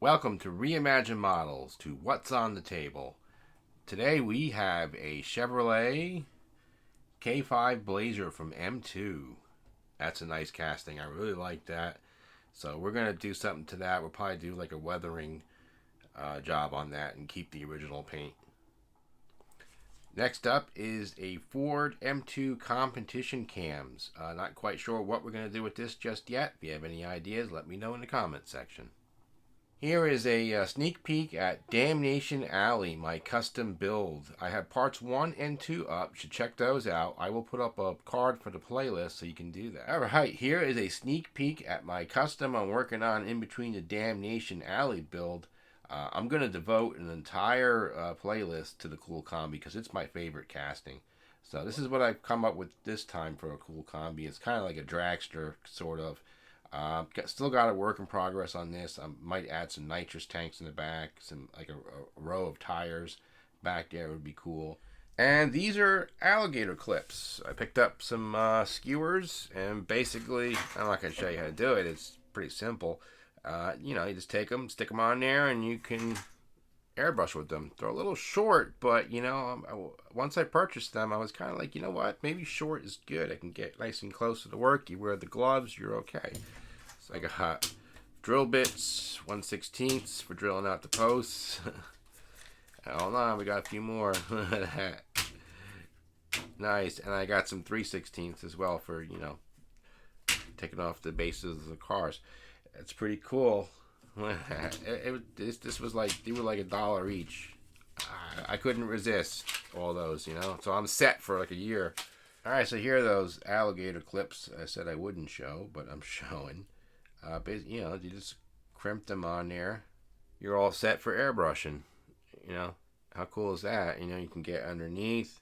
Welcome to Reimagine Models to What's on the Table. Today we have a Chevrolet K5 Blazer from M2. That's a nice casting. I really like that. So we're going to do something to that. We'll probably do like a weathering job on that and keep the original paint. Next up is a Ford M2 competition cams. Not quite sure what we're going to do with this just yet. If you have any ideas, let me know in the comment section. Here is a sneak peek at Damnation Alley, my custom build. I have parts 1 and 2 up. You should check those out. I will put up a card for the playlist so you can do that. Alright, here is a sneak peek at my custom I'm working on in between the Damnation Alley build. I'm going to devote an entire playlist to the Cool Combi because it's my favorite casting. So this is what I've come up with this time for a Cool Combi. It's kind of like a dragster, sort of. Still got a work in progress on this. I might add some nitrous tanks in the back, some like a row of tires back there would be cool. And these are alligator clips. I picked up some skewers, and basically, I'm not going to show you how to do it. It's pretty simple. You just take them, stick them on there, and you can airbrush with them. They're a little short, but once I purchased them, I was kind of like, you know what? Maybe short is good. I can get nice and close to the work. You wear the gloves, you're okay. So I got drill bits, 1/16 for drilling out the posts. Hold on, we got a few more. Nice, and I got some 3/16 as well for taking off the bases of the cars. It's pretty cool. This was like, they were like $1 each. I couldn't resist all those, so I'm set for like a year. Alright, so here are those alligator clips I said I wouldn't show, but I'm showing. You just crimp them on there. You're all set for airbrushing. How cool is that? You can get underneath,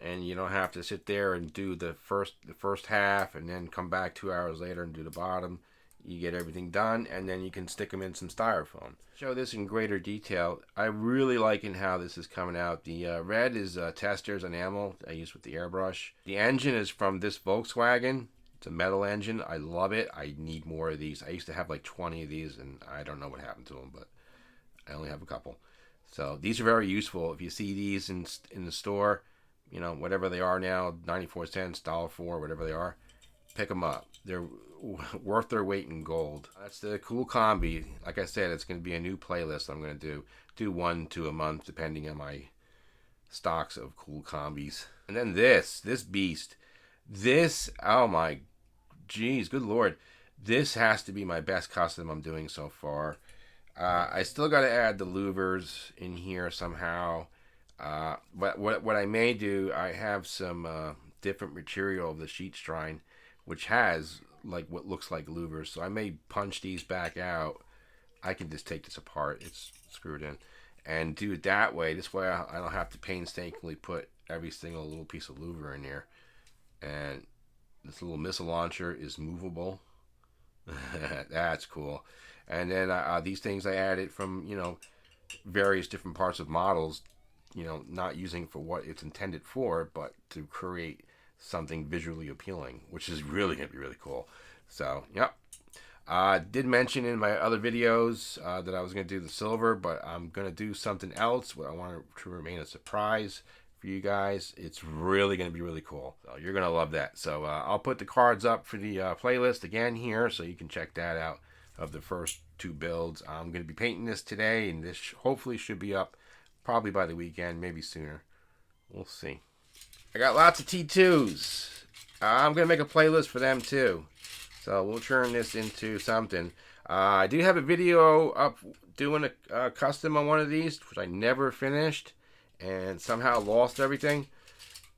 and you don't have to sit there and do the first half and then come back 2 hours later and do the bottom. You get everything done, and then you can stick them in some styrofoam. Show this in greater detail. I really liking how this is coming out. The red is Testors enamel I use with the airbrush. The engine is from this Volkswagen. It's a metal engine. I love it. I need more of these. I used to have like 20 of these, and I don't know what happened to them, but I only have a couple. So these are very useful. If you see these in the store, whatever they are now, 94 cents, $1.04, whatever they are, pick them up. They're worth their weight in gold. That's the Cool Combi. Like I said, it's going to be a new playlist I'm going to do 1 to a month depending on my stocks of Cool Combis. And then this beast. This, oh my geez, good lord. This has to be my best custom I'm doing so far. I still got to add the louvers in here somehow. But what I may do, I have some different material of the sheet strine, which has like what looks like louvers. So I may punch these back out. I can just take this apart. It's screwed in. And do it that way. This way I don't have to painstakingly put every single little piece of louver in there. And this little missile launcher is movable. That's cool. And then these things I added from, various different parts of models, not using for what it's intended for, but to create something visually appealing, which is really going to be really cool. So, yep. Did mention in my other videos that I was going to do the silver, but I'm going to do something else. I want it to remain a surprise for you guys. It's really going to be really cool. So you're going to love that. So I'll put the cards up for the playlist again here so you can check that out of the first 2 builds. I'm going to be painting this today, and this hopefully should be up probably by the weekend, maybe sooner. We'll see. I got lots of T2s. I'm going to make a playlist for them too. So we'll turn this into something. I do have a video up doing a custom on one of these, which I never finished and somehow lost everything.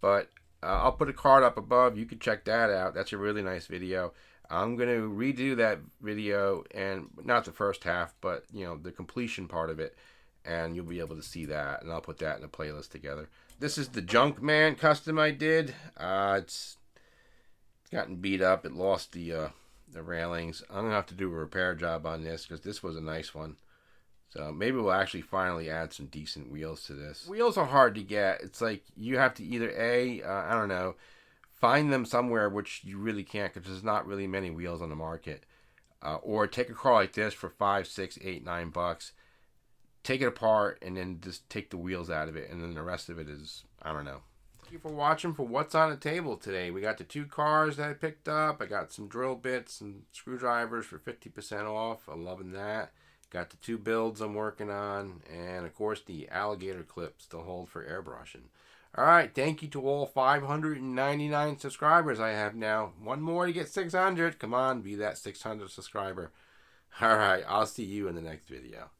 But I'll put a card up above. You can check that out. That's a really nice video. I'm going to redo that video, and not the first half, but the completion part of it. And you'll be able to see that, and I'll put that in a playlist together. This is the Junkman custom I did. It's gotten beat up. It lost the railings. I'm going to have to do a repair job on this because this was a nice one. So maybe we'll actually finally add some decent wheels to this. Wheels are hard to get. It's like you have to either I don't know, find them somewhere, which you really can't because there's not really many wheels on the market. Or take a car like this for $5, $6, $8, $9. Take it apart and then just take the wheels out of it, and then the rest of it is, I don't know. Thank you for watching for What's on the Table today. We got the 2 cars that I picked up. I got some drill bits and screwdrivers for 50% off. I'm loving that. Got the 2 builds I'm working on, and of course the alligator clips to hold for airbrushing. Alright, thank you to all 599 subscribers I have now. One more to get 600. Come on, be that 600 subscriber. Alright, I'll see you in the next video.